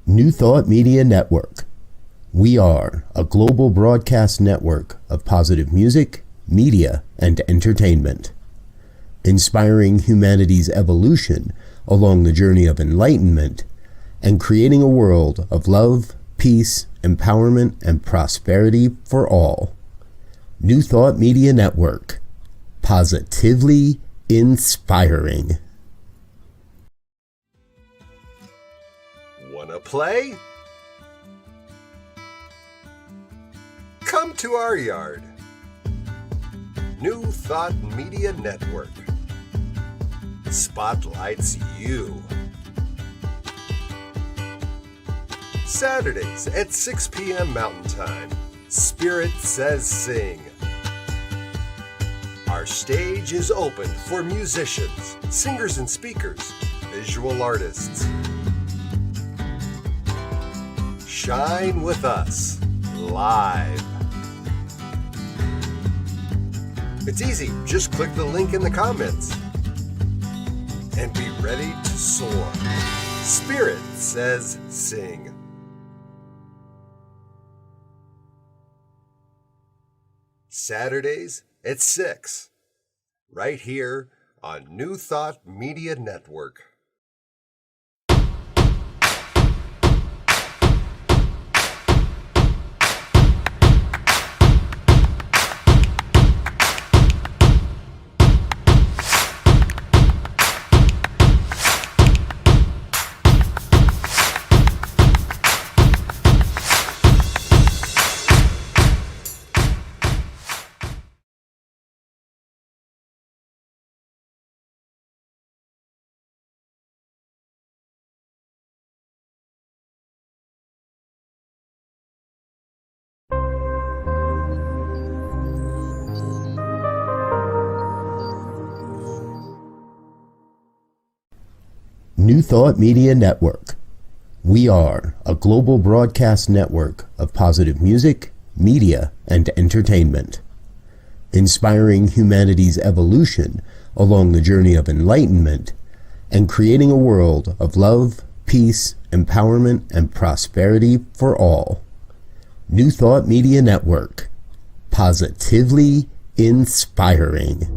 New Thought Media Network. We are a global broadcast network of positive music, media, and entertainment, inspiring humanity's evolution along the journey of enlightenment and creating a world of love, peace, empowerment, and prosperity for all. New Thought Media Network. Positively inspiring. Wanna play? Come to our yard. New Thought Media Network spotlights you. Saturdays at 6 p.m. Mountain Time, Spirit Says Sing. Our stage is open for musicians, singers and speakers, visual artists. Shine with us live. It's easy, just click the link in the comments and be ready to soar. Spirit Says Sing. Saturdays at 6, right here on New Thought Media Network. New Thought Media Network. We are a global broadcast network of positive music, media, and entertainment, inspiring humanity's evolution along the journey of enlightenment and creating a world of love, peace, empowerment, and prosperity for all. New Thought Media Network. Positively inspiring.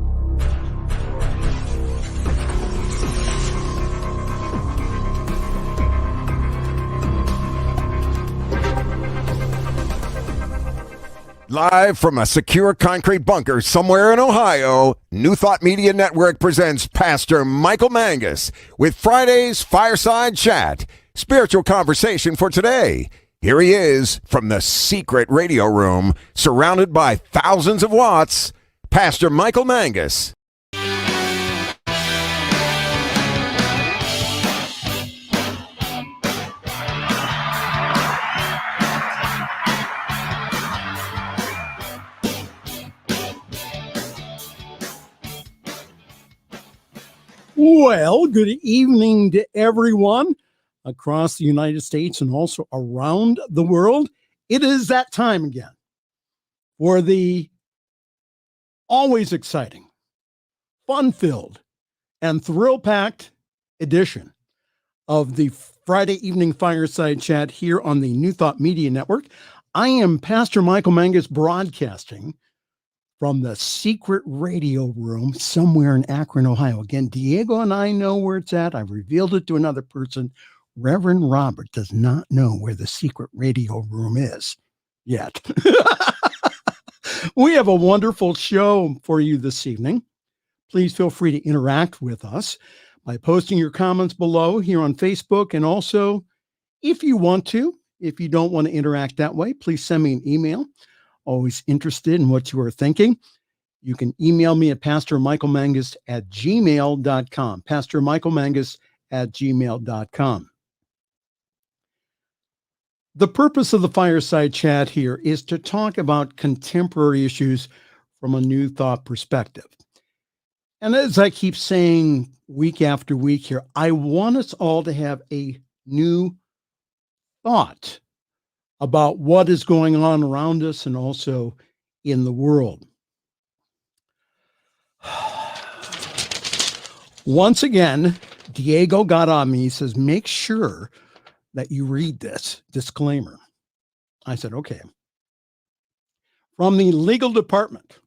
Live from a secure concrete bunker somewhere in Ohio, New Thought Media Network presents Pastor Michael Mangus with Friday's Fireside Chat, spiritual conversation for today. Here he is from the secret radio room, surrounded by thousands of watts, Pastor Michael Mangus. Well, good evening to everyone across the United States and also around the world. It is that time again for the always exciting, fun-filled, and thrill-packed edition of the Friday evening Fireside Chat here on the New Thought Media Network. I am Pastor Michael Mangus, broadcasting from the secret radio room somewhere in Akron, Ohio. Again, Diego and I know where it's at. I've revealed it to another person. Reverend Robert does not know where the secret radio room is yet. We have a wonderful show for you this evening. Please feel free to interact with us by posting your comments below here on Facebook. And also, if you want to, if you don't want to interact that way, please send me an email. Always interested in what you are thinking. You can email me at pastormichaelmangus@gmail.com. pastormichaelmangus@gmail.com. The purpose of the Fireside Chat here is to talk about contemporary issues from a New Thought perspective. And as I keep saying week after week here, I want us all to have a new thought about what is going on around us and also in the world. Once again, Diego got on me. He says, make sure that you read this disclaimer. I said, okay. From the legal department,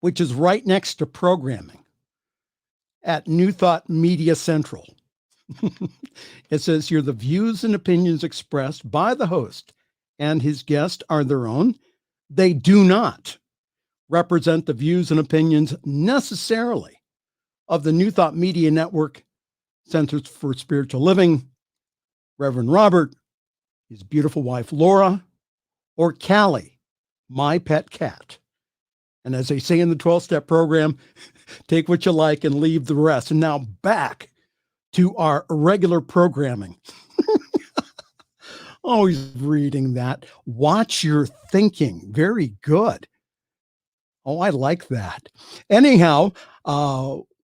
which is right next to programming at New Thought Media Central. It says here, the views and opinions expressed by the host and his guest are their own. They do not represent the views and opinions necessarily of the New Thought Media Network, Centers for Spiritual Living, Reverend Robert, his beautiful wife Laura, or Callie, my pet cat. And as they say in the 12-step program, take what you like and leave the rest. And now back to our regular programming. Always reading that. Watch your thinking. Very good. Oh, I like that. Anyhow,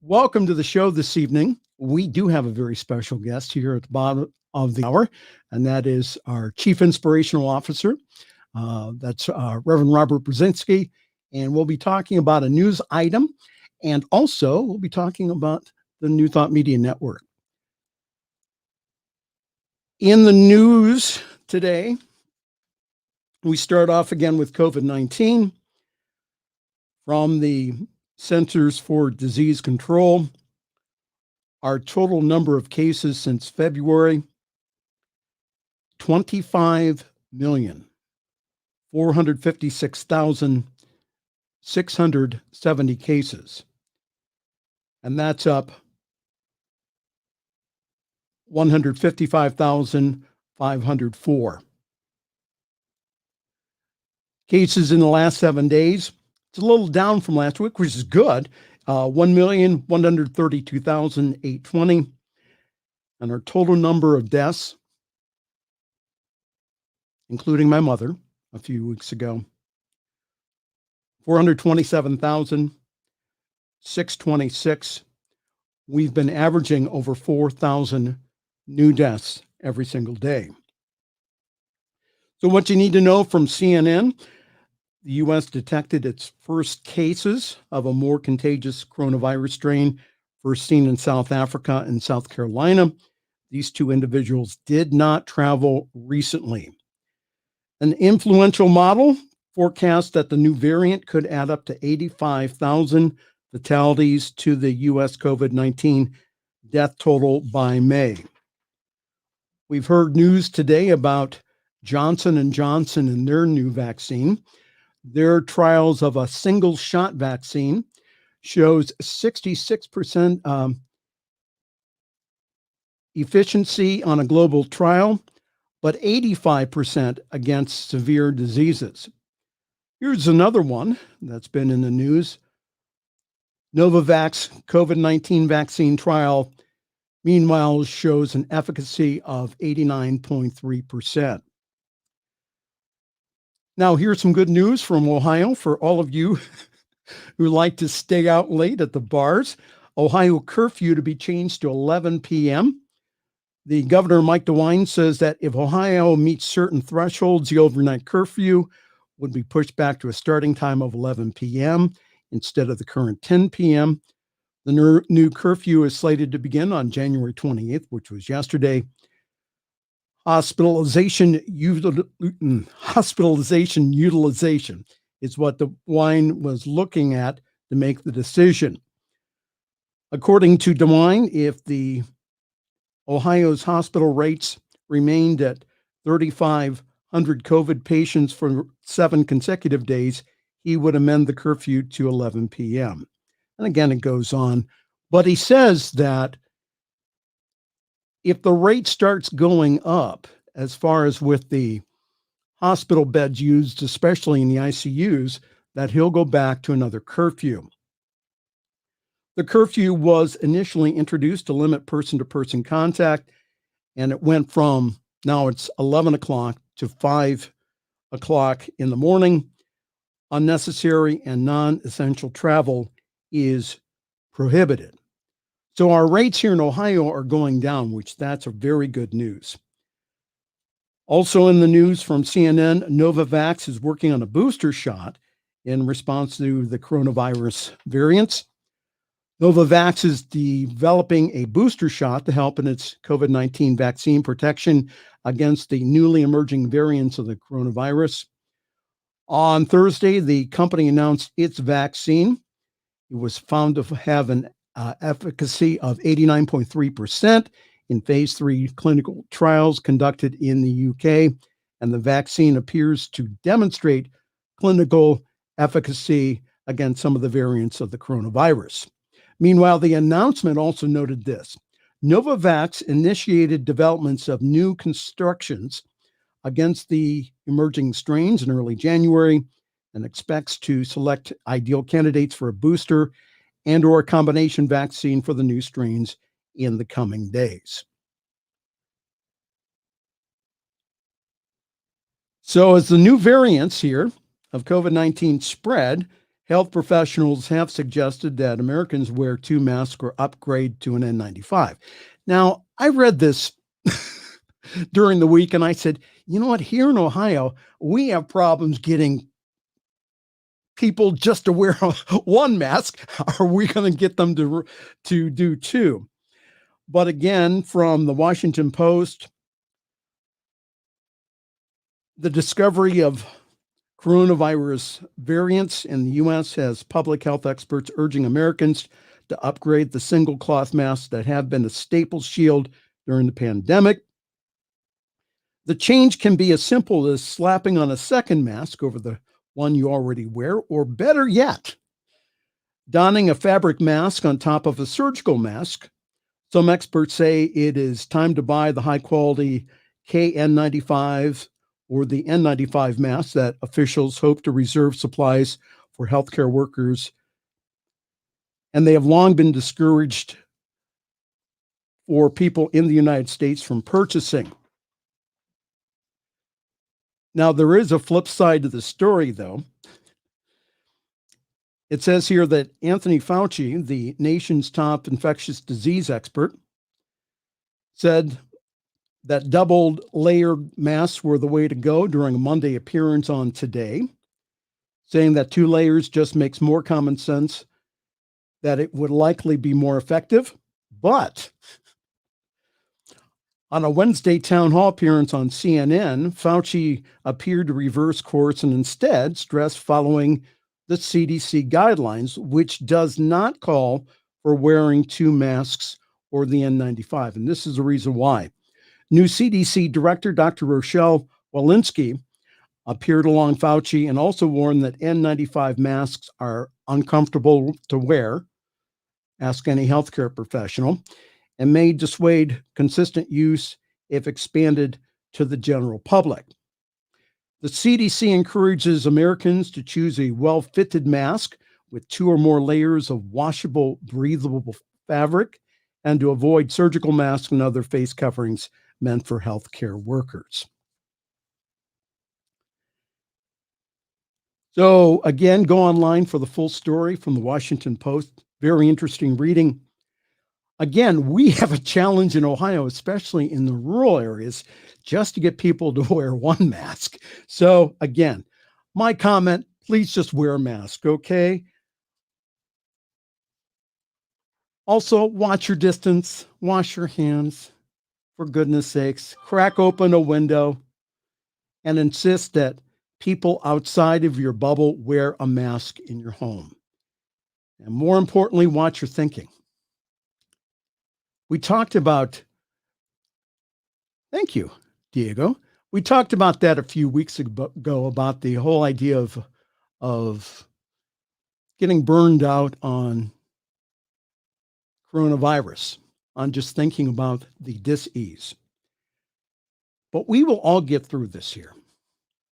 welcome to the show this evening. We do have a very special guest here at the bottom of the hour, and that is our Chief Inspirational Officer. That's Reverend Robert Brzezinski, and we'll be talking about a news item, and also we'll be talking about the New Thought Media Network. In the news today, we start off again with COVID-19 from the Centers for Disease Control. Our total number of cases since February, 25,456,670 cases. And that's up 155,504. Cases in the last 7 days, it's a little down from last week, which is good. 1,132,820. And our total number of deaths, including my mother a few weeks ago, 427,626. We've been averaging over 4,000 new deaths every single day. So what you need to know from CNN, the U.S. detected its first cases of a more contagious coronavirus strain, first seen in South Africa and South Carolina. These two individuals did not travel recently. An influential model forecasts that the new variant could add up to 85,000 fatalities to the U.S. COVID-19 death total by May. We've heard news today about Johnson & Johnson and their new vaccine. Their trials of a single shot vaccine shows 66% efficiency on a global trial, but 85% against severe diseases. Here's another one that's been in the news. Novavax COVID-19 vaccine trial, meanwhile, shows an efficacy of 89.3%. Now, here's some good news from Ohio for all of you who like to stay out late at the bars. Ohio curfew to be changed to 11 p.m. The governor, Mike DeWine, says that if Ohio meets certain thresholds, the overnight curfew would be pushed back to a starting time of 11 p.m. instead of the current 10 p.m. The new curfew is slated to begin on January 28th, which was yesterday. Hospitalization utilization is what DeWine was looking at to make the decision. According to DeWine, if the Ohio's hospital rates remained at 3,500 COVID patients for 7 consecutive days, he would amend the curfew to 11 p.m. And again, it goes on. But he says that if the rate starts going up, as far as with the hospital beds used, especially in the ICUs, that he'll go back to another curfew. The curfew was initially introduced to limit person-to-person contact, and it went from, now it's 11 o'clock to 5 o'clock in the morning. Unnecessary and non-essential travel is prohibited. So our rates here in Ohio are going down, which that's a very good news. Also in the news from CNN, Novavax is working on a booster shot in response to the coronavirus variants. Novavax is developing a booster shot to help in its COVID-19 vaccine protection against the newly emerging variants of the coronavirus. On Thursday, the company announced its vaccine. It was found to have an efficacy of 89.3% in phase 3 clinical trials conducted in the UK, and the vaccine appears to demonstrate clinical efficacy against some of the variants of the coronavirus. Meanwhile, the announcement also noted this: Novavax initiated developments of new constructions against the emerging strains in early January and expects to select ideal candidates for a booster and or a combination vaccine for the new strains in the coming days. So as the new variants here of COVID-19 spread, health professionals have suggested that Americans wear 2 masks or upgrade to an N95. Now, I read this during the week and I said, you know what, here in Ohio, we have problems getting people just to wear 1 mask. Are we going to get them to do 2? But again, from the Washington Post, the discovery of coronavirus variants in the U.S. has public health experts urging Americans to upgrade the single cloth masks that have been a staple shield during the pandemic. The change can be as simple as slapping on a second mask over the one you already wear, or better yet, donning a fabric mask on top of a surgical mask. Some experts say it is time to buy the high-quality KN95 or the N95 masks that officials hope to reserve supplies for healthcare workers, and they have long been discouraged for people in the United States from purchasing. Now, there is a flip side to the story, though. It says here that Anthony Fauci, the nation's top infectious disease expert, said that doubled layered masks were the way to go during a Monday appearance on Today, saying that 2 layers just makes more common sense, that it would likely be more effective. But on a Wednesday town hall appearance on CNN, Fauci appeared to reverse course and instead stressed following the CDC guidelines, which does not call for wearing 2 masks or the N95. And this is the reason why. New CDC Director Dr. Rochelle Walensky appeared along Fauci and also warned that N95 masks are uncomfortable to wear, ask any healthcare professional, and may dissuade consistent use if expanded to the general public. The CDC encourages Americans to choose a well-fitted mask with 2 or more layers of washable, breathable fabric, and to avoid surgical masks and other face coverings meant for healthcare workers. So again, go online for the full story from the Washington Post. Very interesting reading. Again, we have a challenge in Ohio, especially in the rural areas, just to get people to wear 1 mask. So again, my comment, please just wear a mask, okay? Also, watch your distance, wash your hands, for goodness sakes, crack open a window and insist that people outside of your bubble wear a mask in your home. And more importantly, watch your thinking. We talked about, thank you, Diego. We talked about that a few weeks ago about the whole idea of getting burned out on coronavirus, on just thinking about the dis-ease. But we will all get through this here.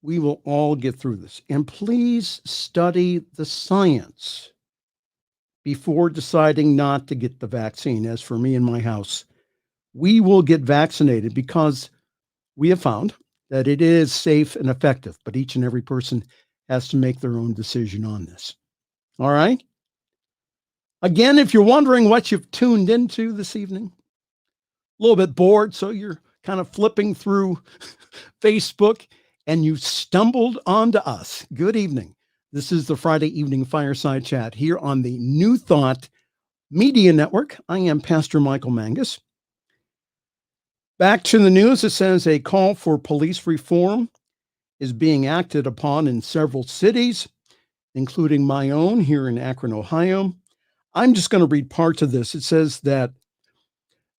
We will all get through this. And please study the science before deciding not to get the vaccine. As for me and my house, we will get vaccinated because we have found that it is safe and effective, but each and every person has to make their own decision on this. All right? Again, if you're wondering what you've tuned into this evening, a little bit bored, so you're kind of flipping through Facebook and you stumbled onto us. Good evening. This is the Friday evening Fireside Chat here on the New Thought Media Network. I am Pastor Michael Mangus. Back to the news. It says a call for police reform is being acted upon in several cities, including my own here in Akron, Ohio. I'm just going to read parts of this. It says that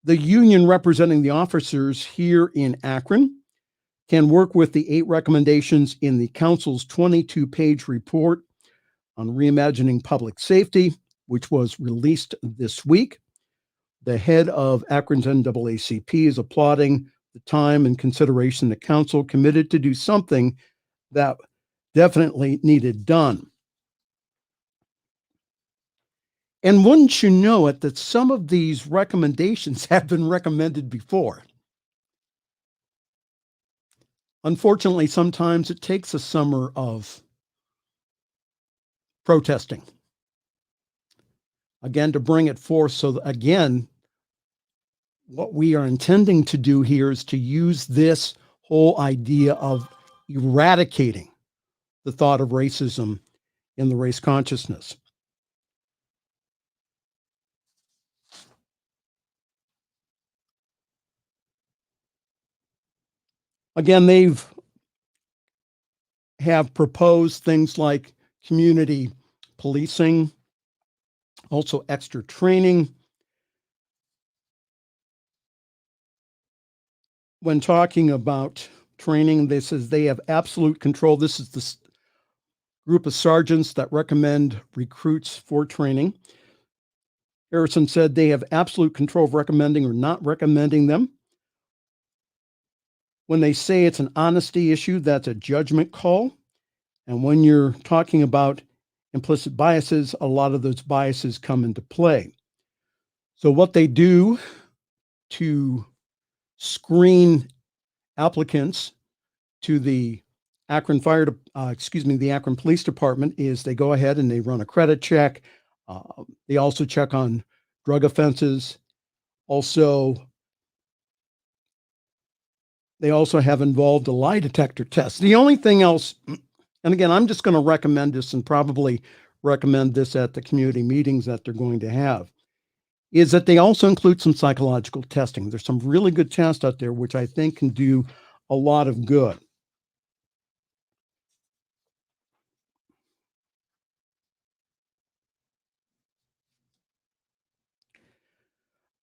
the union representing the officers here in Akron can work with the 8 recommendations in the council's 22-page report on reimagining public safety, which was released this week. The head of Akron's NAACP is applauding the time and consideration the council committed to do something that definitely needed done. And wouldn't you know it, that some of these recommendations have been recommended before. Unfortunately, sometimes it takes a summer of protesting, again, to bring it forth. So again, what we are intending to do here is to use this whole idea of eradicating the thought of racism in the race consciousness. Again, have proposed things like community policing, also extra training. When talking about training, they says they have absolute control. This is the group of sergeants that recommend recruits for training. Harrison said they have absolute control of recommending or not recommending them. When they say it's an honesty issue, that's a judgment call. And when you're talking about implicit biases, a lot of those biases come into play. So what they do to screen applicants to the Akron the Akron Police Department is they go ahead and they run a credit check. They also check on drug offenses. They also have involved a lie detector test. The only thing else, and again, I'm just going to recommend this and probably recommend this at the community meetings that they're going to have, is that they also include some psychological testing. There's some really good tests out there, which I think can do a lot of good.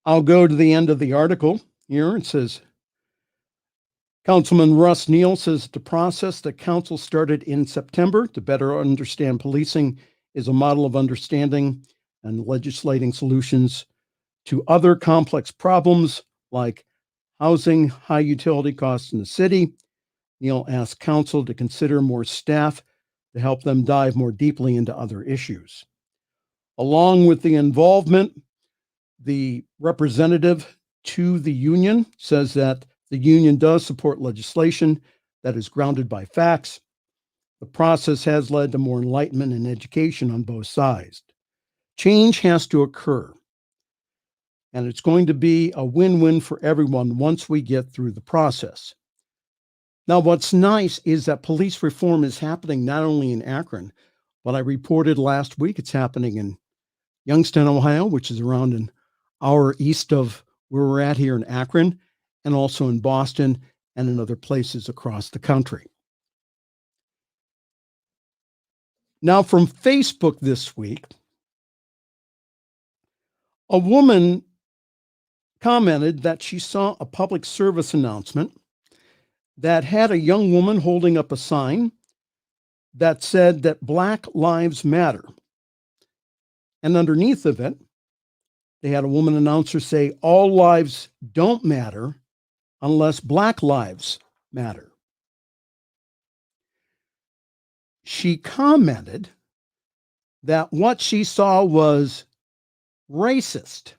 I'll go to the end of the article here. It says, Councilman Russ Neal says the process that council started in September to better understand policing is a model of understanding and legislating solutions to other complex problems like housing, high utility costs in the city. Neal asked council to consider more staff to help them dive more deeply into other issues. Along with the involvement, the representative to the union says that the union does support legislation that is grounded by facts. The process has led to more enlightenment and education on both sides. Change has to occur, and it's going to be a win-win for everyone once we get through the process. Now, what's nice is that police reform is happening not only in Akron, but I reported last week it's happening in Youngstown, Ohio, which is around an hour east of where we're at here in Akron, and also in Boston and in other places across the country. Now, from Facebook this week, a woman commented that she saw a public service announcement that had a young woman holding up a sign that said that Black Lives Matter. And underneath of it, they had a woman announcer say, all lives don't matter unless Black lives matter. She commented that what she saw was racist,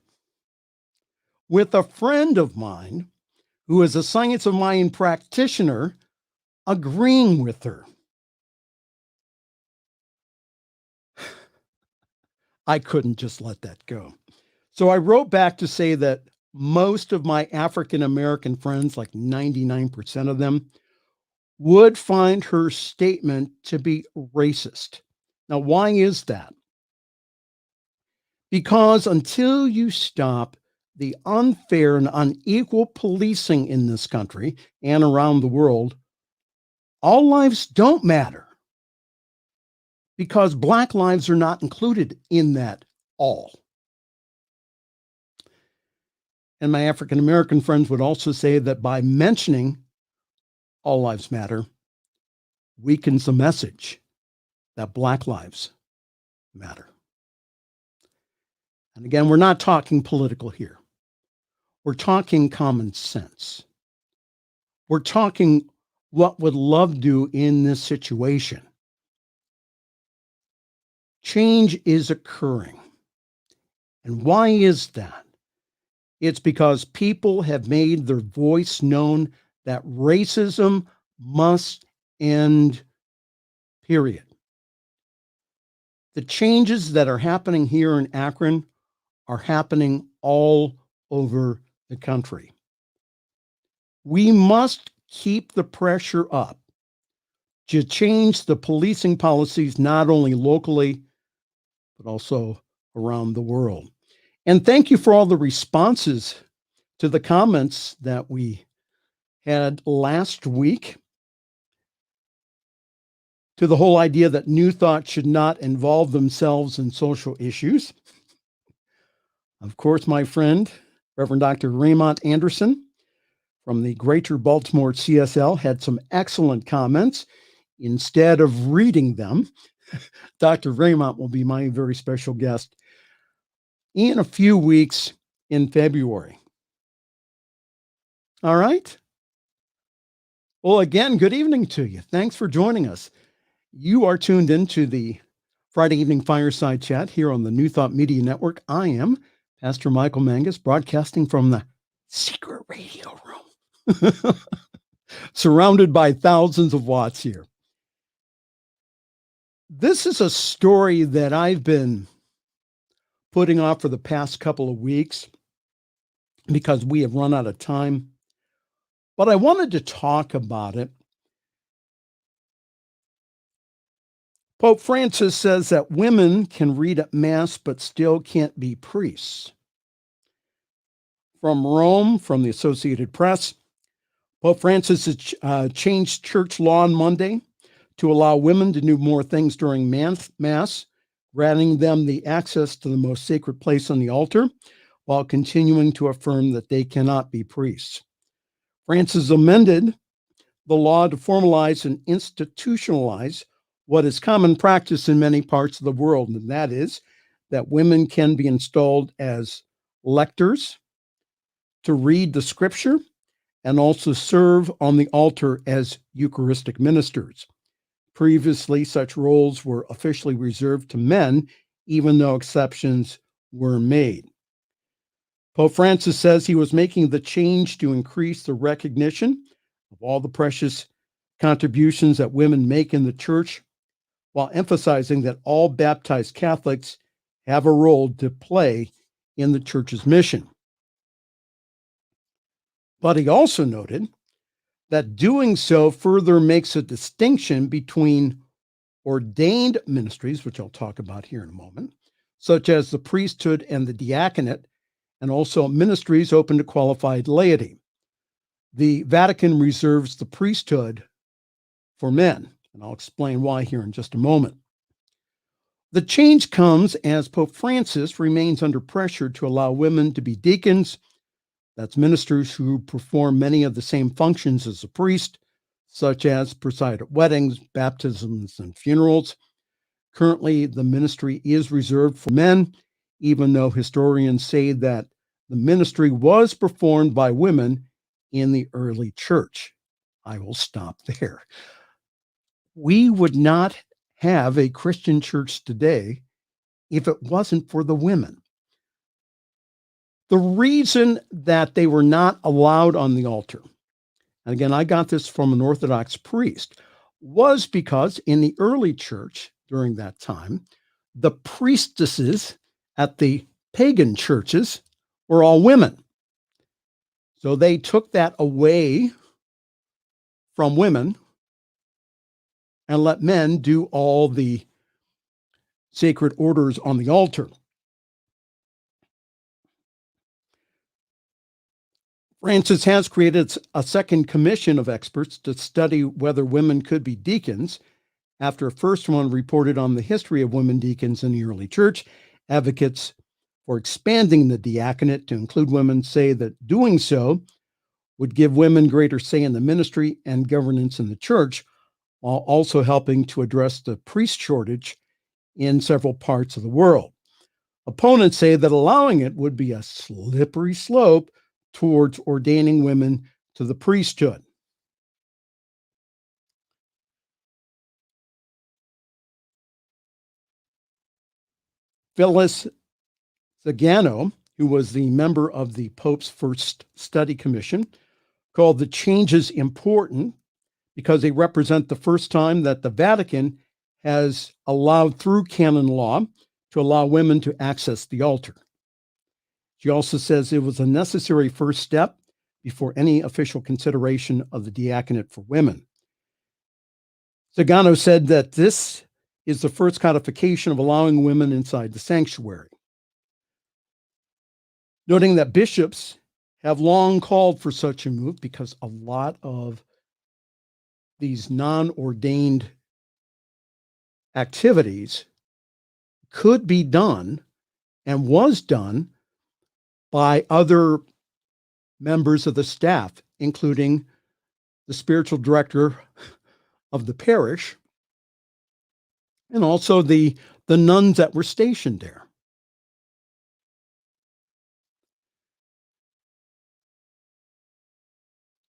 with a friend of mine who is a science of mind practitioner agreeing with her. I couldn't just let that go. So I wrote back to say that most of my African American friends, like 99% of them, would find her statement to be racist. Now, why is that? Because until you stop the unfair and unequal policing in this country and around the world, all lives don't matter. Because Black lives are not included in that all. And my African American friends would also say that by mentioning all lives matter, weakens the message that Black lives matter. And again, we're not talking political here. We're talking common sense. We're talking what would love do in this situation. Change is occurring. And why is that? It's because people have made their voice known that racism must end, period. The changes that are happening here in Akron are happening all over the country. We must keep the pressure up to change the policing policies, not only locally, but also around the world. And thank you for all the responses to the comments that we had last week to the whole idea that New Thought should not involve themselves in social issues. Of course, my friend, Reverend Dr. Raymond Anderson from the Greater Baltimore CSL had some excellent comments. Instead of reading them, Dr. Raymond will be my very special guest in a few weeks in February. All right. Well, again, good evening to you. Thanks for joining us. You are tuned into the Friday evening Fireside Chat here on the New Thought Media Network. I am Pastor Michael Mangus, broadcasting from the secret radio room, surrounded by thousands of watts here. This is a story that I've been putting off for the past couple of weeks because we have run out of time. But I wanted to talk about it. Pope Francis says that women can read at Mass but still can't be priests. From Rome, from the Associated Press, Pope Francis has changed church law on Monday to allow women to do more things during Mass, granting them the access to the most sacred place on the altar, while continuing to affirm that they cannot be priests. Francis amended the law to formalize and institutionalize what is common practice in many parts of the world, and that is that women can be installed as lectors to read the scripture and also serve on the altar as Eucharistic ministers. Previously, such roles were officially reserved to men, even though exceptions were made. Pope Francis says he was making the change to increase the recognition of all the precious contributions that women make in the church, while emphasizing that all baptized Catholics have a role to play in the church's mission. But he also noted that doing so further makes a distinction between ordained ministries, which I'll talk about here in a moment, such as the priesthood and the diaconate, and also ministries open to qualified laity. The Vatican reserves the priesthood for men, and I'll explain why here in just a moment. The change comes as Pope Francis remains under pressure to allow women to be deacons, that's ministers who perform many of the same functions as a priest, such as preside at weddings, baptisms, and funerals. Currently, the ministry is reserved for men, even though historians say that the ministry was performed by women in the early church. I will stop there. We would not have a Christian church today if it wasn't for the women. The reason that they were not allowed on the altar, and again, I got this from an Orthodox priest, was because in the early church during that time, the priestesses at the pagan churches were all women. So they took that away from women and let men do all the sacred orders on the altar. Francis has created a second commission of experts to study whether women could be deacons, after a first one reported on the history of women deacons in the early church. Advocates for expanding the diaconate to include women say that doing so would give women greater say in the ministry and governance in the church, while also helping to address the priest shortage in several parts of the world. Opponents say that allowing it would be a slippery slope towards ordaining women to the priesthood. Phyllis Zagano, who was the member of the Pope's First Study Commission, called the changes important because they represent the first time that the Vatican has allowed through canon law to allow women to access the altar. She also says it was a necessary first step before any official consideration of the diaconate for women. Zagano said that this is the first codification of allowing women inside the sanctuary, noting that bishops have long called for such a move because a lot of these non-ordained activities could be done and was done by other members of the staff, including the spiritual director of the parish and also the nuns that were stationed there.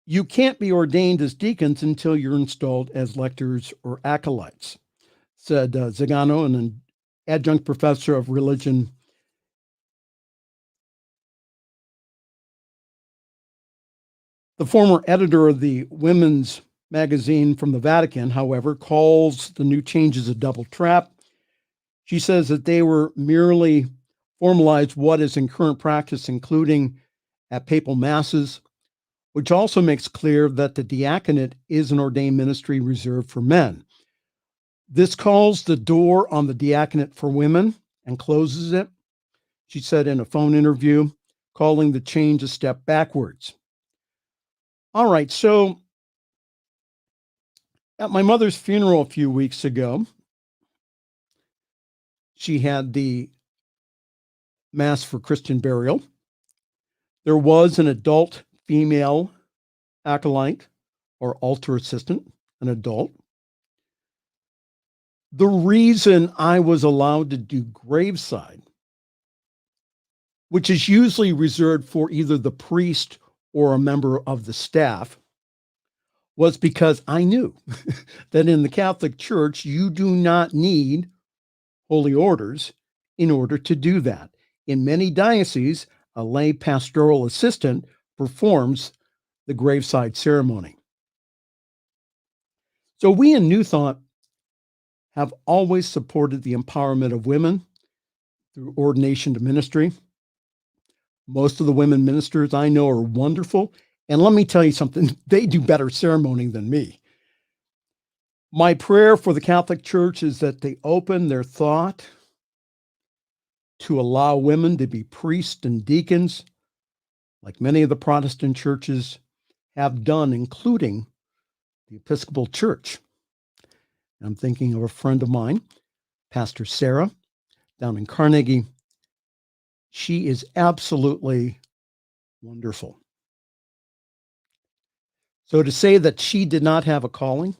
You can't be ordained as deacons until you're installed as lectors or acolytes, said Zagano, an adjunct professor of religion. The former editor of the women's magazine from the Vatican, however, calls the new changes a double trap. She says that they were merely formalized what is in current practice, including at papal masses, which also makes clear that the diaconate is an ordained ministry reserved for men. This calls the door on the diaconate for women and closes it, she said in a phone interview, calling the change a step backwards. All right, so at my mother's funeral a few weeks ago, she had the Mass for Christian burial. There was an adult female acolyte or altar assistant, an adult. The reason I was allowed to do graveside, which is usually reserved for either the priest or a member of the staff, was because I knew that in the Catholic Church, you do not need holy orders in order to do that. In many dioceses, a lay pastoral assistant performs the graveside ceremony. So we in New Thought have always supported the empowerment of women through ordination to ministry. Most of the women ministers I know are wonderful. And let me tell you something, they do better ceremony than me. My prayer for the Catholic Church is that they open their thought to allow women to be priests and deacons, like many of the Protestant churches have done, including the Episcopal Church. I'm thinking of a friend of mine, Pastor Sarah, down in Carnegie. She is absolutely wonderful. So to say that she did not have a calling,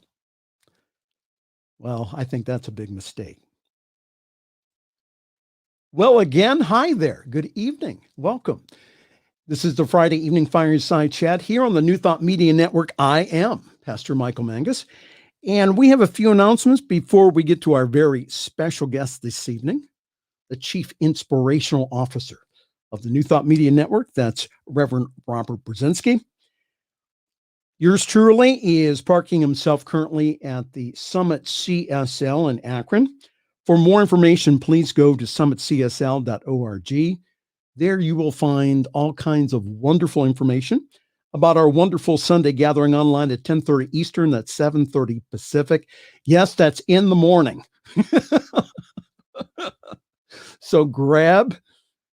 well, I think that's a big mistake. Well, again, hi there. Good evening. Welcome. This is the Friday evening Fireside Chat here on the New Thought Media Network. I am Pastor Michael Mangus, and we have a few announcements before we get to our very special guest this evening, the Chief Inspirational Officer of the New Thought Media Network. That's Reverend Robert Brzezinski. Yours truly is parking himself currently at the Summit CSL in Akron. For more information, please go to summitcsl.org. There you will find all kinds of wonderful information about our wonderful Sunday gathering online at 10:30 Eastern, that's 7:30 Pacific. Yes, that's in the morning. So grab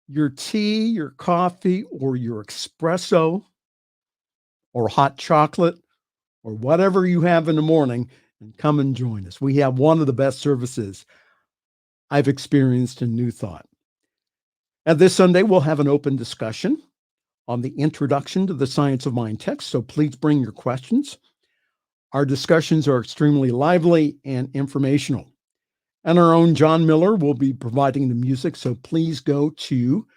your tea, your coffee, or your espresso, or hot chocolate or whatever you have in the morning and come and join us. We have one of the best services I've experienced in New Thought. And this Sunday, we'll have an open discussion on the introduction to the Science of Mind text, so please bring your questions. Our discussions are extremely lively and informational. And our own John Miller will be providing the music, so please go to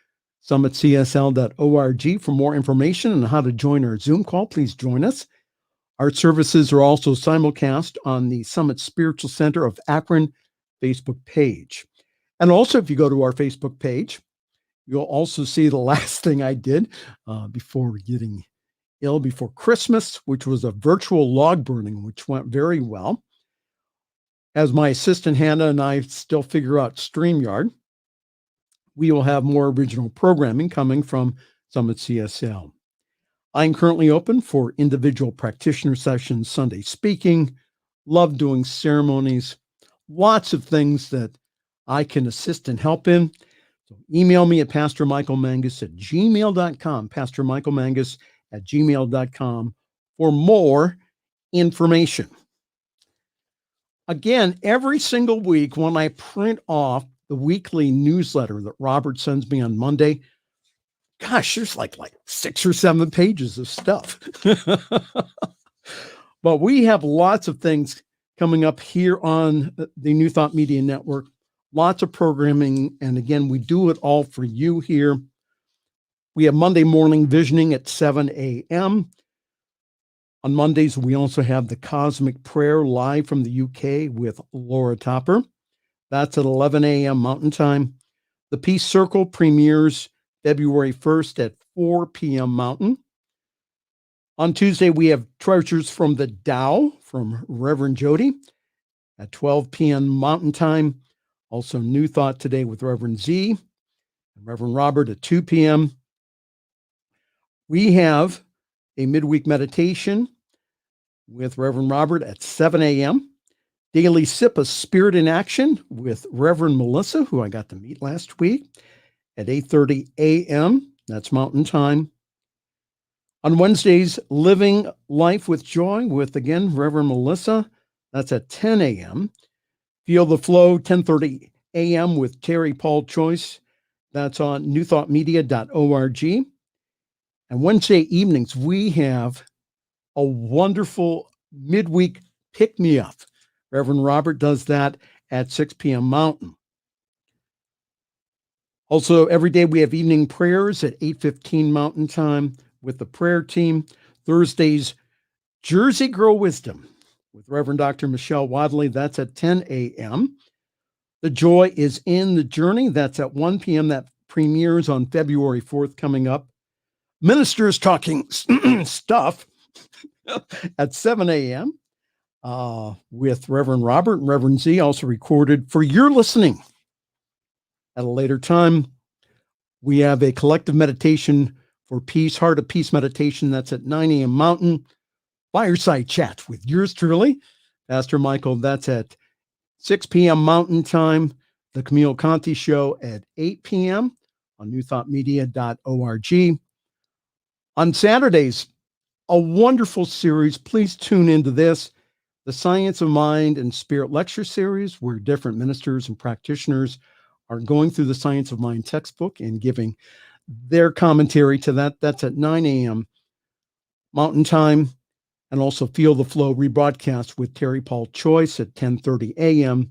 summitcsl.org for more information on how to join our Zoom call. Please join us. Our services are also simulcast on the Summit Spiritual Center of Akron Facebook page. And also, if you go to our Facebook page, you'll also see the last thing I did before getting ill before Christmas, which was a virtual log burning, which went very well. As my assistant Hannah and I still figure out StreamYard, we will have more original programming coming from Summit CSL. I'm currently open for individual practitioner sessions, Sunday speaking, love doing ceremonies, lots of things that I can assist and help in. So email me at pastormichaelmangus@gmail.com, pastormichaelmangus@gmail.com for more information. Again, every single week when I print off the weekly newsletter that Robert sends me on Monday, gosh, there's like 6 or 7 pages of stuff. But we have lots of things coming up here on the New Thought Media Network, lots of programming. And again, we do it all for you here. We have Monday morning visioning at 7 a.m. On Mondays, we also have the Cosmic Prayer live from the UK with Laura Topper. That's at 11 a.m. Mountain Time. The Peace Circle premieres February 1st at 4 p.m. Mountain. On Tuesday, we have Treasures from the Tao from Reverend Jody at 12 p.m. Mountain Time. Also, New Thought today with Reverend Z and Reverend Robert at 2 p.m. We have a midweek meditation with Reverend Robert at 7 a.m. Daily Sip of Spirit in Action with Reverend Melissa, who I got to meet last week, at 8:30 a.m. That's Mountain Time. On Wednesdays, Living Life with Joy with, again, Reverend Melissa. That's at 10 a.m. Feel the Flow, 10:30 a.m. with Terry Paul Choice. That's on newthoughtmedia.org. And Wednesday evenings, we have a wonderful midweek pick-me-up. Reverend Robert does that at 6 p.m. Mountain. Also, every day we have evening prayers at 8:15 Mountain Time with the prayer team. Thursdays, Jersey Girl Wisdom with Reverend Dr. Michelle Wadley. That's at 10 a.m. The Joy is in the Journey. That's at 1 p.m. That premieres on February 4th coming up. Ministers Talking Stuff at 7 a.m. With Reverend Robert and Reverend Z, also recorded for your listening. At a later time, we have a collective meditation for peace, Heart of Peace meditation. That's at 9 a.m. Mountain. Fireside Chat with yours truly, Pastor Michael. That's at 6 p.m. Mountain Time. The Camille Conti Show at 8 p.m. on newthoughtmedia.org. On Saturdays, a wonderful series. Please tune into this. The Science of Mind and Spirit Lecture Series, where different ministers and practitioners are going through the Science of Mind textbook and giving their commentary to that. That's at 9 a.m. Mountain Time. And also Feel the Flow rebroadcast with Terry Paul Choice at 10:30 a.m.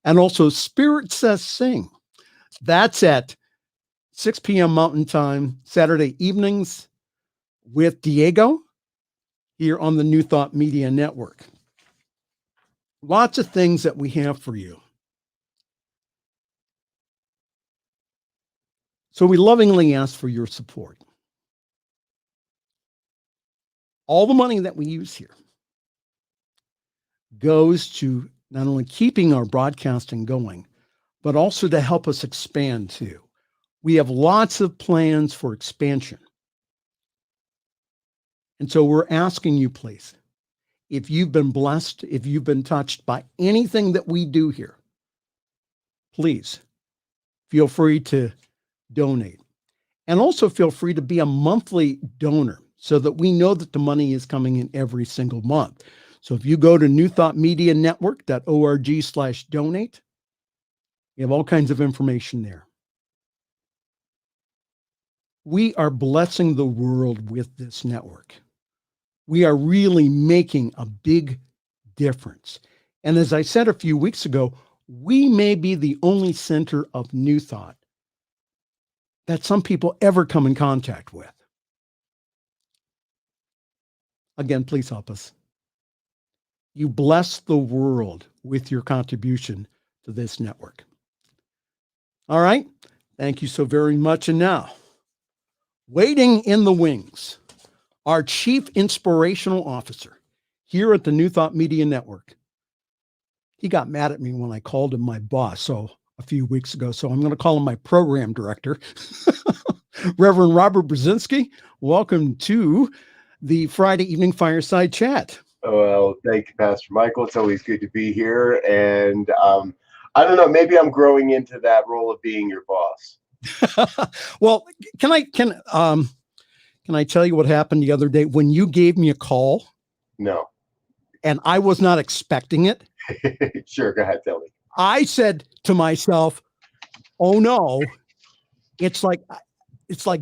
And also Spirit Says Sing. That's at 6 p.m. Mountain Time, Saturday evenings with Diego here on the New Thought Media Network. Lots of things that we have for you. So we lovingly ask for your support. All the money that we use here goes to not only keeping our broadcasting going, but also to help us expand too. We have lots of plans for expansion. And so we're asking you, please, if you've been blessed, if you've been touched by anything that we do here, please feel free to donate. And also feel free to be a monthly donor. so that we know that the money is coming in every single month. So if you go to newthoughtmedianetwork.org/donate, you have all kinds of information there. We are blessing the world with this network. We are really making a big difference. And as I said a few weeks ago, we may be the only center of New Thought that some people ever come in contact with. Again, please help us. You bless the world with your contribution to this network. All right. Thank you so very much. And now, waiting in the wings, our Chief Inspirational Officer here at the New Thought Media Network. He got mad at me when I called him my boss a few weeks ago, so I'm going to call him my program director. Reverend Robert Brzezinski, welcome to the Friday evening Fireside Chat. Well, thank you, Pastor Michael. It's always good to be here. And I don't know, maybe I'm growing into that role of being your boss. Well, can I tell you what happened the other day when you gave me a call? No. And I was not expecting it. Sure, go ahead, tell me. I said to myself, oh no, it's like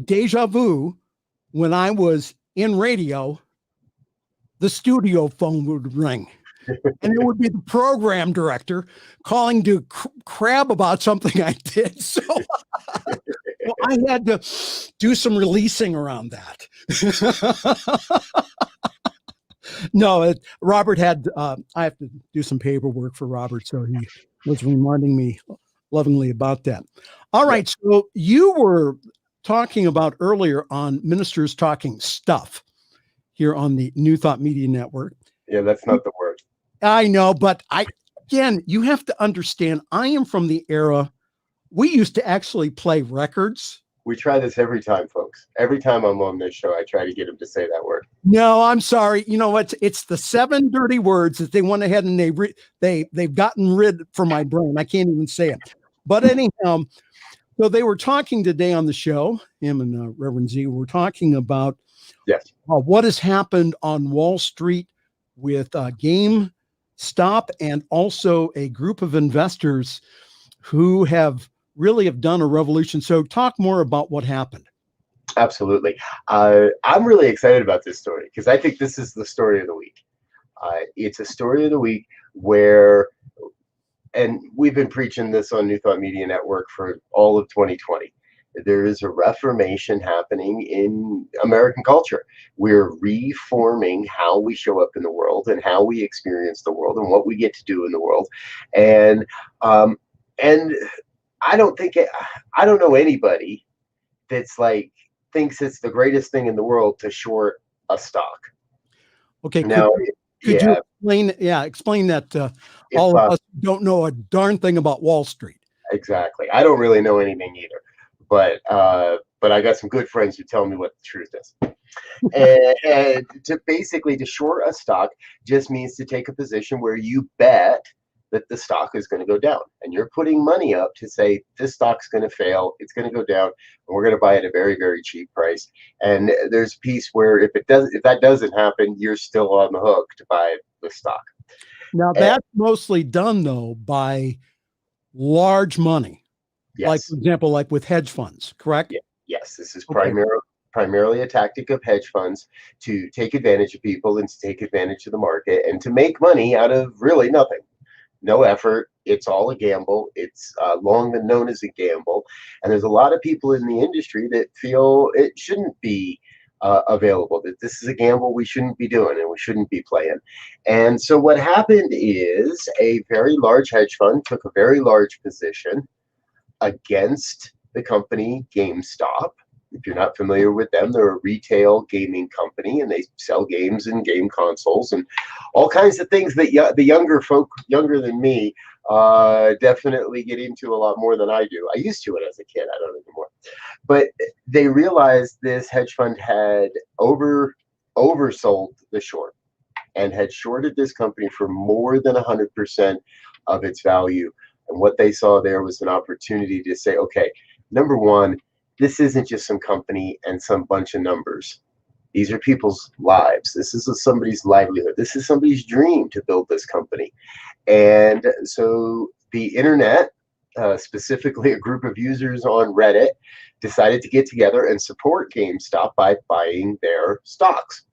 deja vu. When I was in radio, the studio phone would ring and it would be the program director calling to crab about something I did. So well, I had to do some releasing around that. No, Robert had, I have to do some paperwork for Robert. So he was reminding me lovingly about that. All right. Yeah. So you were talking about earlier on Ministers Talking Stuff here on the New Thought Media Network. Yeah, that's not the word. I know, but again, you have to understand, I am from the era, we used to actually play records. We try this every time, folks. Every time I'm on this show, I try to get him to say that word. No, I'm sorry. You know what? It's the 7 dirty words that they went ahead and they've gotten rid from my brain. I can't even say it. But anyhow, so they were talking today on the show, him and Reverend Z were talking about what has happened on Wall Street with GameStop and also a group of investors who have done a revolution. So talk more about what happened. Absolutely. I'm really excited about this story because I think this is the story of the week. It's a story of the week where, and we've been preaching this on New Thought Media Network for all of 2020. There is a reformation happening in American culture. We're reforming how we show up in the world and how we experience the world and what we get to do in the world. And I don't know anybody that's thinks it's the greatest thing in the world to short a stock. Okay. Now, could you explain that all of us don't know a darn thing about Wall Street? Exactly. I don't really know anything either, but I got some good friends who tell me what the truth is. And to short a stock just means to take a position where you bet that the stock is going to go down, and you're putting money up to say this stock's going to fail, it's going to go down, and we're going to buy it at a very, very cheap price. And there's a piece where if that doesn't happen, you're still on the hook to buy the stock. Now that's mostly done though by large money. Yes. Like for example, like with hedge funds, correct? Yeah. Yes, this is primarily a tactic of hedge funds to take advantage of people and to take advantage of the market and to make money out of really nothing. No effort. It's all a gamble. It's long been known as a gamble. And there's a lot of people in the industry that feel it shouldn't be available, that this is a gamble we shouldn't be doing and we shouldn't be playing. And so what happened is a very large hedge fund took a very large position against the company GameStop. If you're not familiar with them, they're a retail gaming company and they sell games and game consoles and all kinds of things that the younger folk, younger than me, definitely get into a lot more than I do. I used to it as a kid. I don't anymore. But they realized this hedge fund had oversold the short and had shorted this company for more than 100% of its value. And what they saw there was an opportunity to say, okay, number one, this isn't just some company and some bunch of numbers. These are people's lives. This is somebody's livelihood. This is somebody's dream to build this company. And so the internet, specifically a group of users on Reddit, decided to get together and support GameStop by buying their stocks.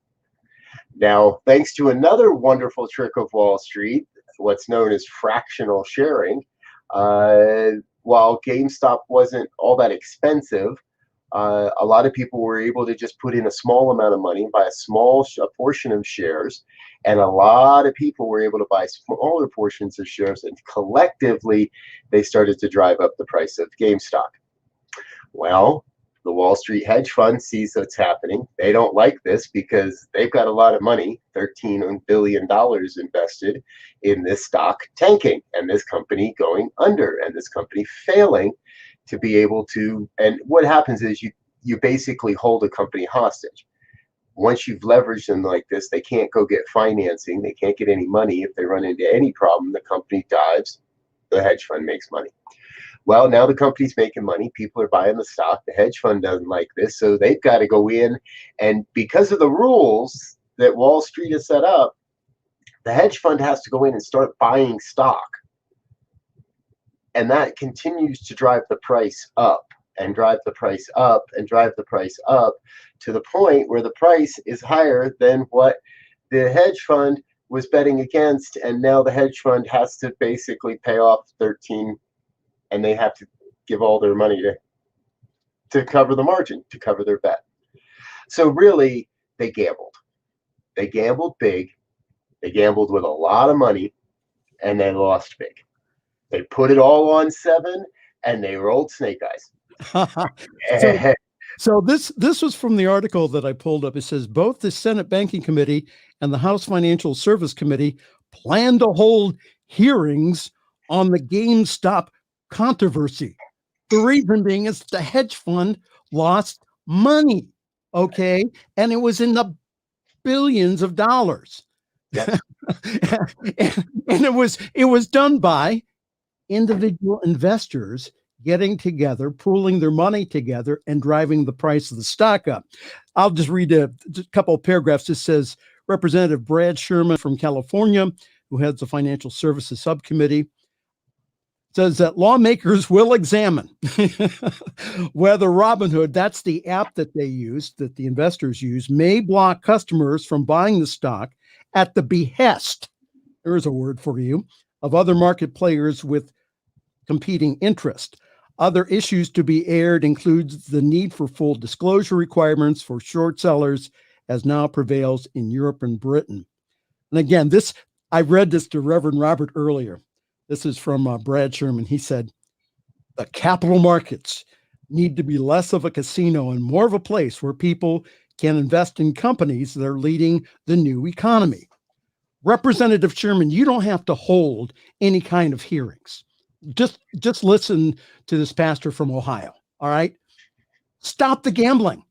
Now, thanks to another wonderful trick of Wall Street, what's known as fractional sharing, while GameStop wasn't all that expensive, a lot of people were able to just put in a small amount of money, buy a portion of shares, and a lot of people were able to buy smaller portions of shares, and collectively they started to drive up the price of GameStop. Well, the Wall Street hedge fund sees what's happening. They don't like this because they've got a lot of money, $13 billion invested in this stock tanking and this company going under and this company failing to be able to. And what happens is you basically hold a company hostage. Once you've leveraged them like this, they can't go get financing. They can't get any money. If they run into any problem, the company dives. The hedge fund makes money. Well, now the company's making money. People are buying the stock. The hedge fund doesn't like this. So they've got to go in. And because of the rules that Wall Street has set up, the hedge fund has to go in and start buying stock. And that continues to drive the price up and drive the price up and drive the price up to the point where the price is higher than what the hedge fund was betting against. And now the hedge fund has to basically pay off 13, and they have to give all their money to cover the margin, to cover their bet. So really, they gambled. They gambled big. They gambled with a lot of money, and they lost big. They put it all on 7, and they rolled snake eyes. So this was from the article that I pulled up. It says both the Senate Banking Committee and the House Financial Service Committee plan to hold hearings on the GameStop controversy. The reason being is the hedge fund lost money, okay? And it was in the billions of dollars. Yes. and it was done by individual investors getting together, pooling their money together, and driving the price of the stock up. I'll just read a couple of paragraphs. It says, Representative Brad Sherman from California, who heads the Financial Services Subcommittee, says that lawmakers will examine whether Robinhood, that's the app that they use, that the investors use, may block customers from buying the stock at the behest, there's a word for you, of other market players with competing interest. Other issues to be aired includes the need for full disclosure requirements for short sellers, as now prevails in Europe and Britain. And again, I read this to Reverend Robert earlier. This is from Brad Sherman. He said, the capital markets need to be less of a casino and more of a place where people can invest in companies that are leading the new economy. Representative Sherman, you don't have to hold any kind of hearings. Just listen to this pastor from Ohio, all right? Stop the gambling.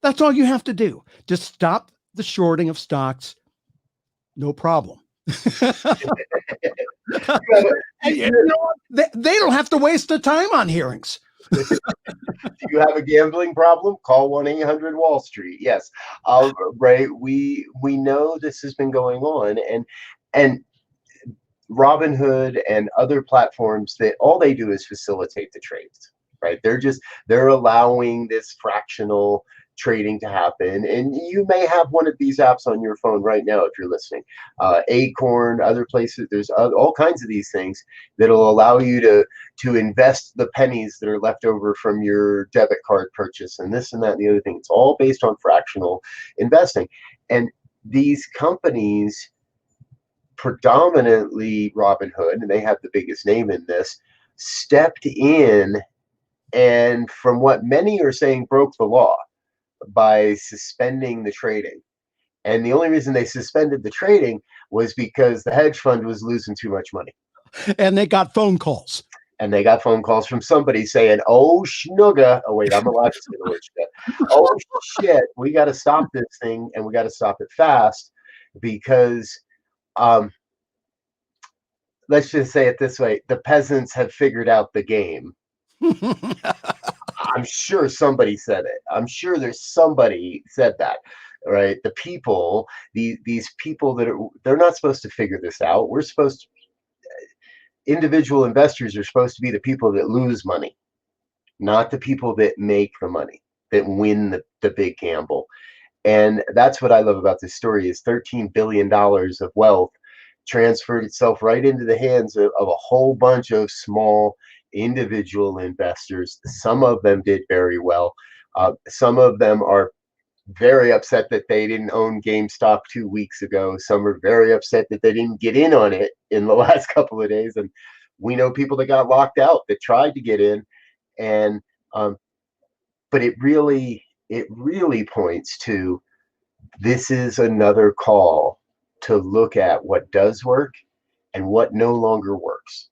That's all you have to do. Just stop the shorting of stocks. No problem. They don't have to waste their time on hearings. Do you have a gambling problem? Call 1-800-Wall Street. Yes. Ray, we know this has been going on, and Robinhood and other platforms, that all they do is facilitate the trades, right? They're allowing this fractional trading to happen. And you may have one of these apps on your phone right now if you're listening. Acorn, other places, there's all kinds of these things that'll allow you to invest the pennies that are left over from your debit card purchase and this and that and the other thing. It's all based on fractional investing. And these companies, predominantly Robinhood, and they have the biggest name in this, stepped in and, from what many are saying, broke the law by suspending the trading. And the only reason they suspended the trading was because the hedge fund was losing too much money. And they got phone calls. And they got phone calls from somebody saying, oh, schnugga. Oh, wait, I'm allowed to say the word shit. Oh, shit, we got to stop this thing, and we got to stop it fast because let's just say it this way. The peasants have figured out the game. I'm sure somebody said it. I'm sure there's somebody said that. right? The people, these people they're not supposed to figure this out. We're supposed to, individual investors are supposed to be the people that lose money, not the people that make the money, that win the big gamble. And that's what I love about this story is $13 billion of wealth transferred itself right into the hands of a whole bunch of small individual investors. Some of them did very well. Some of them are very upset that they didn't own GameStop 2 weeks ago. Some are very upset that they didn't get in on it in the last couple of days. And we know people that got locked out that tried to get in. And but it really points to, this is another call to look at what does work and what no longer works.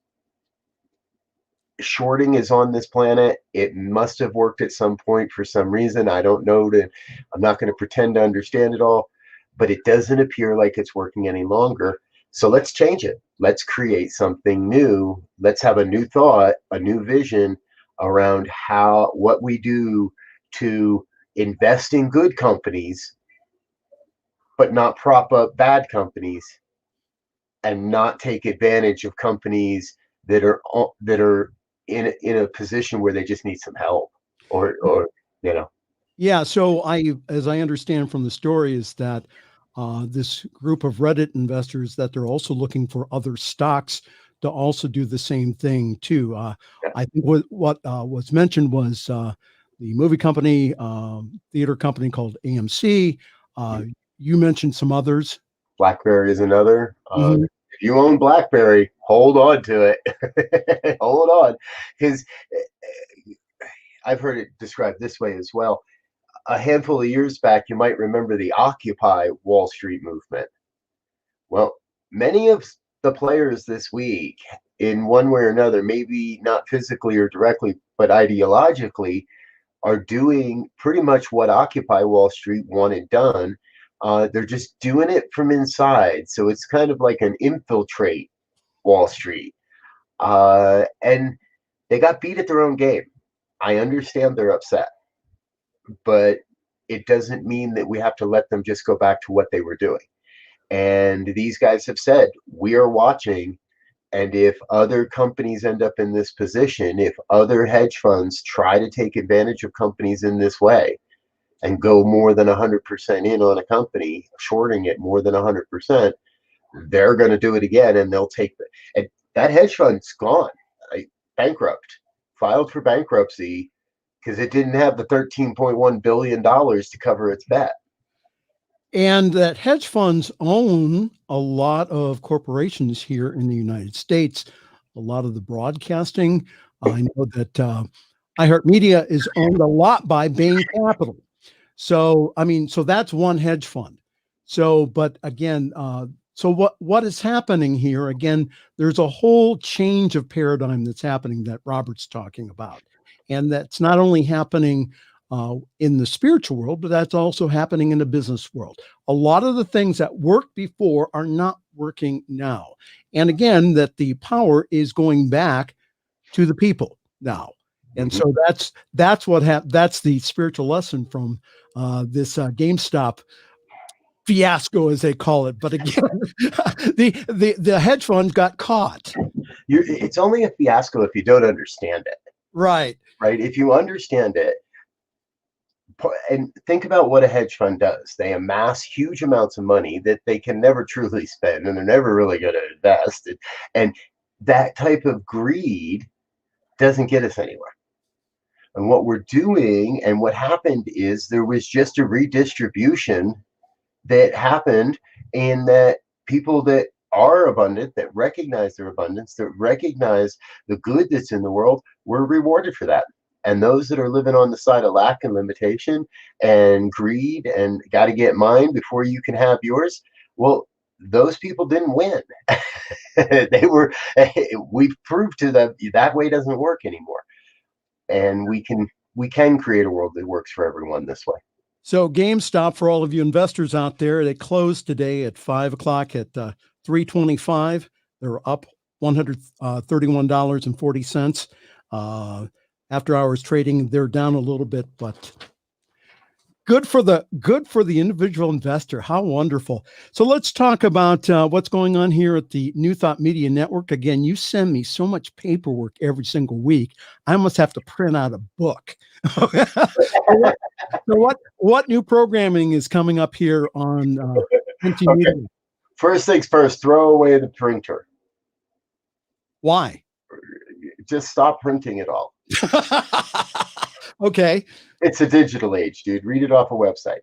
Shorting is on this planet. It must have worked at some point for some reason. I don't know. I'm not going to pretend to understand it all, but it doesn't appear like it's working any longer. So let's change it. Let's create something new. Let's have a new thought, a new vision around what we do to invest in good companies, but not prop up bad companies, and not take advantage of companies that are in a position where they just need some help, or Yeah. So as I understand from the story, is that this group of Reddit investors, that they're also looking for other stocks to also do the same thing too. I think what was mentioned was the movie company, theater company called AMC. You mentioned some others. BlackBerry is another. If you own BlackBerry, hold on to it. Hold on, because I've heard it described this way as well. A handful of years back, you might remember the Occupy Wall Street movement. Well, many of the players this week, in one way or another, maybe not physically or directly, but ideologically, are doing pretty much what Occupy Wall Street wanted done. They're just doing it from inside. So it's kind of like an infiltrate Wall Street. And they got beat at their own game. I understand they're upset, but it doesn't mean that we have to let them just go back to what they were doing. And these guys have said, we are watching. And if other companies end up in this position, if other hedge funds try to take advantage of companies in this way and go more than 100% in on a company, shorting it more than 100%, they're going to do it again, and they'll take it. And that hedge fund's gone, bankrupt, filed for bankruptcy because it didn't have the $13.1 billion to cover its bet. And that hedge funds own a lot of corporations here in the United States, a lot of the broadcasting. I know that iHeartMedia is owned a lot by Bain Capital. So, so that's one hedge fund. So, but again, so what is happening here? Again, there's a whole change of paradigm that's happening that Robert's talking about. And that's not only happening in the spiritual world, but that's also happening in the business world. A lot of the things that worked before are not working now. And again, that the power is going back to the people now. And so that's what that's the spiritual lesson from this GameStop fiasco, as they call it. But again, the hedge fund got caught. It's only a fiasco if you don't understand it. Right. If you understand it, and think about what a hedge fund does. They amass huge amounts of money that they can never truly spend, and they're never really going to invest. And that type of greed doesn't get us anywhere. And what we're doing, and what happened, is there was just a redistribution that happened, in that people that are abundant, that recognize their abundance, that recognize the good that's in the world, were rewarded for that. And those that are living on the side of lack and limitation and greed and got to get mine before you can have yours, well, those people didn't win. We've proved to them that way doesn't work anymore. And we can create a world that works for everyone this way. So GameStop, for all of you investors out there, they closed today at 5 o'clock at $325. They're up $131.40. After hours trading, they're down a little bit, but good for the individual investor. How wonderful. So let's talk about what's going on here at the New Thought Media Network. Again, you send me so much paperwork every single week. I almost have to print out a book. So what new programming is coming up here on NT Media? First things first, throw away the printer. Why? Just stop printing it all. Okay. It's a digital age, dude. Read it off a website.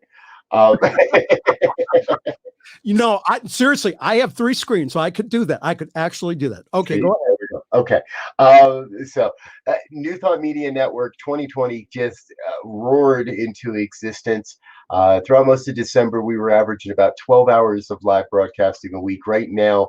Seriously, I have 3 screens, so I could do that. I could actually do that. Okay, go ahead. Okay. New Thought Media Network 2020 just roared into existence. Throughout most of December, we were averaging about 12 hours of live broadcasting a week. Right now,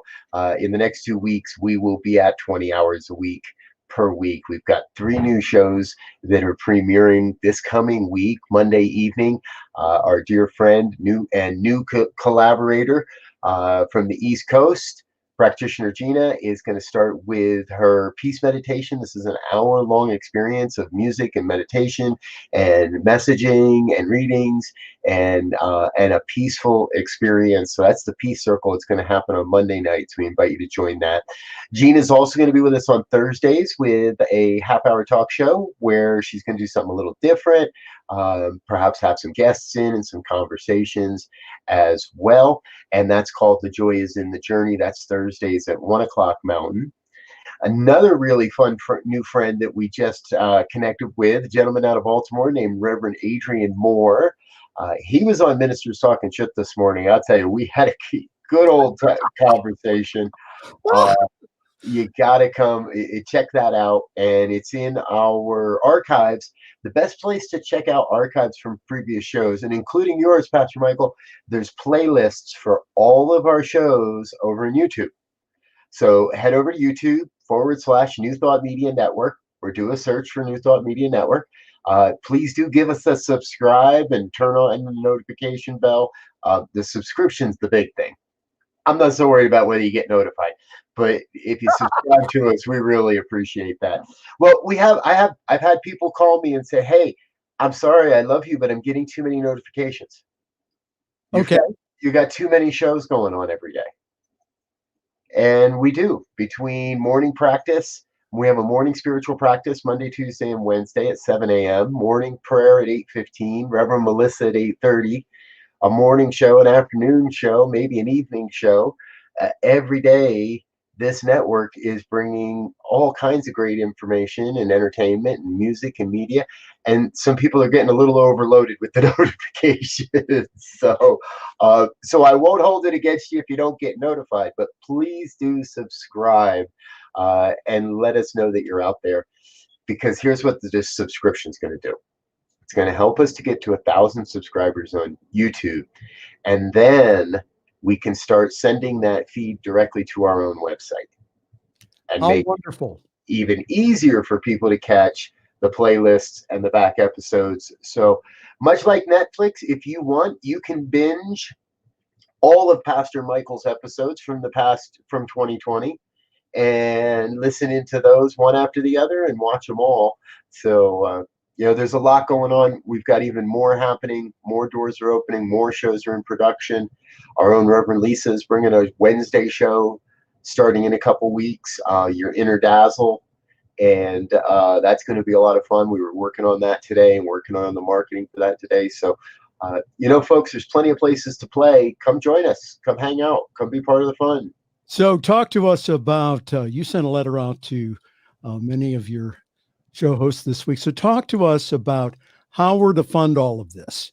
in the next 2 weeks, we will be at 20 hours a week per week. We've got 3 new shows that are premiering this coming week, Monday evening. Our dear friend, new collaborator from the East Coast, practitioner Gina, is going to start with her peace meditation. This is an hour-long experience of music and meditation and messaging and readings and a peaceful experience. So that's the Peace Circle. It's going to happen on Monday nights. We invite you to join that. Gina's also going to be with us on Thursdays with a half-hour talk show where she's going to do something a little different, perhaps have some guests in and some conversations as well. And that's called The Joy is in the Journey. That's Thursdays at 1 o'clock Mountain. Another really fun new friend that we just connected with, a gentleman out of Baltimore named Reverend Adrian Moore. He was on Ministers Talking Shit this morning. I'll tell you, we had a good old conversation. You got to come check that out. And it's in our archives. The best place to check out archives from previous shows, and including yours, Pastor Michael, there's playlists for all of our shows over in YouTube. So head over to YouTube /New Thought Media Network, or do a search for New Thought Media Network. Please do give us a subscribe and turn on the notification bell. The subscription's the big thing. I'm not so worried about whether you get notified, but if you subscribe to us, we really appreciate that. Well, I've had people call me and say, "Hey, I'm sorry, I love you, but I'm getting too many notifications. You got too many shows going on every day." And we do. Between morning practice, we have a morning spiritual practice Monday, Tuesday, and Wednesday at 7 a.m. Morning prayer at 8:15. Reverend Melissa at 8:30. A morning show, an afternoon show, maybe an evening show. Every day, this network is bringing all kinds of great information and entertainment and music and media. And some people are getting a little overloaded with the notifications. So I won't hold it against you if you don't get notified, but please do subscribe and let us know that you're out there, because here's what this subscription is going to do. It's going to help us to get to 1,000 subscribers on YouTube. And then we can start sending that feed directly to our own website. And make wonderful. It even easier for people to catch the playlists and the back episodes. So much like Netflix, if you want, you can binge all of Pastor Michael's episodes from 2020 and listen into those one after the other and watch them all. So, there's a lot going on. We've got even more happening. More doors are opening. More shows are in production. Our own Reverend Lisa is bringing a Wednesday show starting in a couple weeks, your Inner Dazzle. And that's going to be a lot of fun. We were working on that today and working on the marketing for that today. So, folks, there's plenty of places to play. Come join us. Come hang out. Come be part of the fun. So talk to us about, you sent a letter out to many of your show hosts this week. So talk to us about how we're to fund all of this.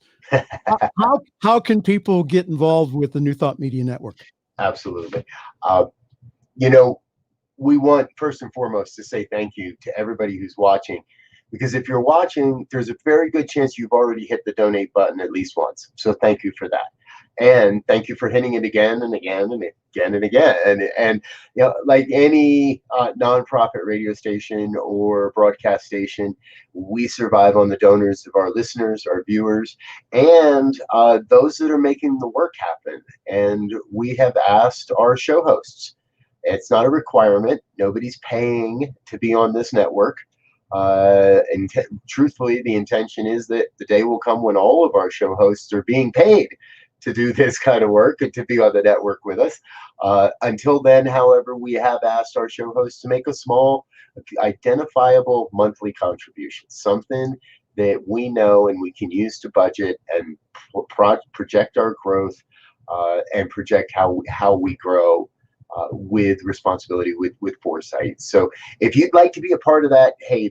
How can people get involved with the New Thought Media Network? Absolutely. We want first and foremost to say thank you to everybody who's watching, because if you're watching, there's a very good chance you've already hit the donate button at least once. So thank you for that. And thank you for hitting it again and again and again and again. And like any nonprofit radio station or broadcast station, we survive on the donors of our listeners, our viewers, and those that are making the work happen. And we have asked our show hosts. It's not a requirement. Nobody's paying to be on this network. And truthfully, the intention is that the day will come when all of our show hosts are being paid to do this kind of work and to be on the network with us. Until then, however, we have asked our show hosts to make a small, identifiable monthly contribution, something that we know and we can use to budget and project our growth and project how we grow with responsibility, with foresight. So if you'd like to be a part of that, hey,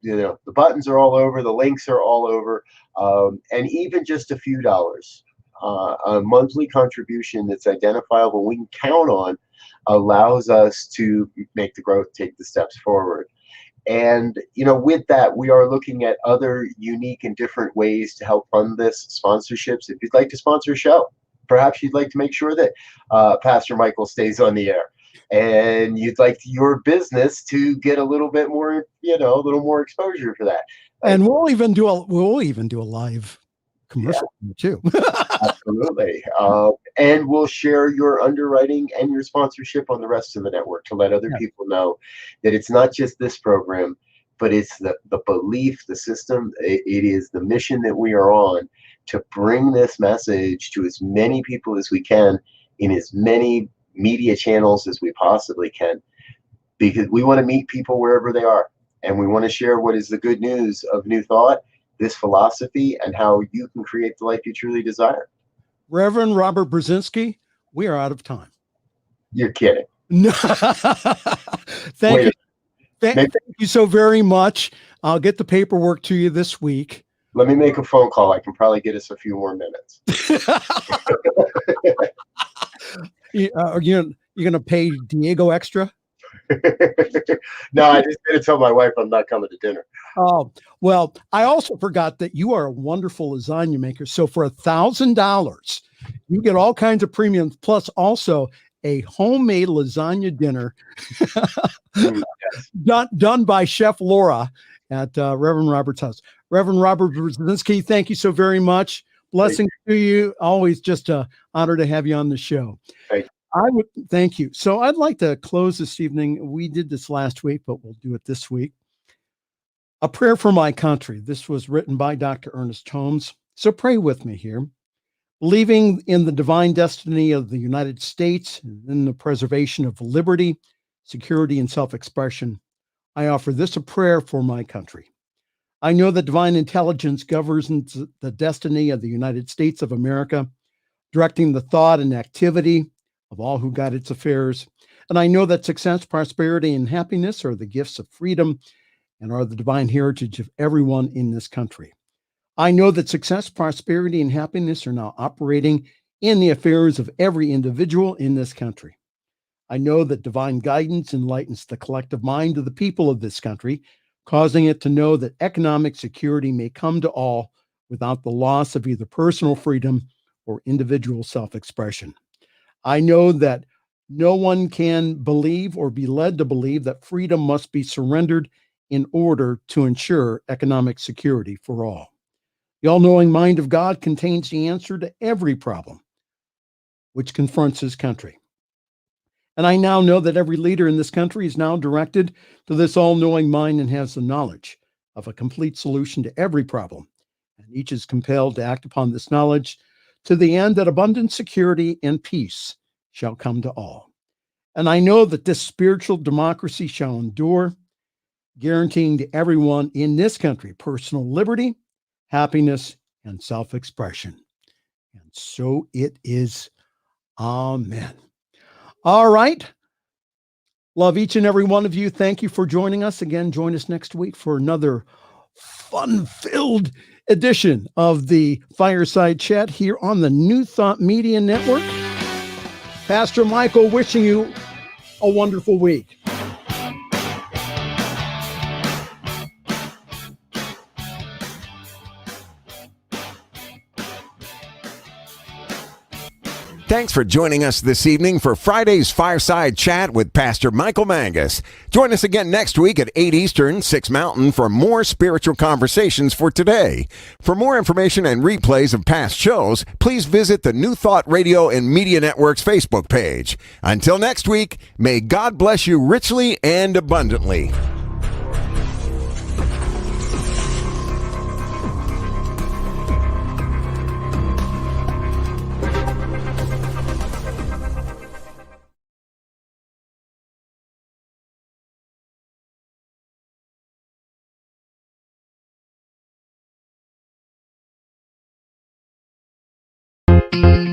the buttons are all over, the links are all over, and even just a few dollars, a monthly contribution that's identifiable, we can count on, allows us to make the growth, take the steps forward. And, with that, we are looking at other unique and different ways to help fund this. Sponsorships. If you'd like to sponsor a show, perhaps you'd like to make sure that Pastor Michael stays on the air, and you'd like your business to get a little bit more, a little more exposure for that. And we'll even do a live commercial too. Absolutely. And we'll share your underwriting and your sponsorship on the rest of the network to let other people know that it's not just this program, but it's the belief, the system. It is the mission that we are on to bring this message to as many people as we can in as many media channels as we possibly can, because we want to meet people wherever they are, and we want to share what is the good news of New Thought, this philosophy, and how you can create the life you truly desire. Reverend Robert Brzezinski, we are out of time. You're kidding. No. Thank you. Thank you so very much. I'll get the paperwork to you this week. Let me make a phone call. I can probably get us a few more minutes. Are you going to pay Diego extra? No, I just got to tell my wife I'm not coming to dinner. Oh, well, I also forgot that you are a wonderful lasagna maker. So for $1,000, you get all kinds of premiums, plus also a homemade lasagna dinner done by Chef Laura at Reverend Robert's house. Reverend Robert Brzezinski, thank you so very much. Blessings to you. Always just an honor to have you on the show. Thank you. So I'd like to close this evening. We did this last week, but we'll do it this week. A prayer for my country. This was written by Dr. Ernest Holmes. So pray with me here. Believing in the divine destiny of the United States and in the preservation of liberty, security, and self-expression, I offer this a prayer for my country. I know that divine intelligence governs the destiny of the United States of America, directing the thought and activity of all who guide its affairs. And I know that success, prosperity, and happiness are the gifts of freedom and are the divine heritage of everyone in this country. I know that success, prosperity, and happiness are now operating in the affairs of every individual in this country. I know that divine guidance enlightens the collective mind of the people of this country, causing it to know that economic security may come to all without the loss of either personal freedom or individual self-expression. I know that no one can believe or be led to believe that freedom must be surrendered in order to ensure economic security for all. The all-knowing mind of God contains the answer to every problem which confronts his country. And I now know that every leader in this country is now directed to this all-knowing mind and has the knowledge of a complete solution to every problem. And each is compelled to act upon this knowledge to the end that abundant security and peace shall come to all. And I know that this spiritual democracy shall endure, guaranteeing to everyone in this country personal liberty, happiness, and self-expression. And so it is. Amen. All right. Love each and every one of you. Thank you for joining us. Again, join us next week for another fun-filled edition of the Fireside Chat here on the New Thought Media Network. Pastor Michael wishing you a wonderful week. Thanks for joining us this evening for Friday's Fireside Chat with Pastor Michael Mangus. Join us again next week at 8 Eastern, 6 Mountain for more spiritual conversations for today. For more information and replays of past shows, please visit the New Thought Radio and Media Network's Facebook page. Until next week, may God bless you richly and abundantly. Bye.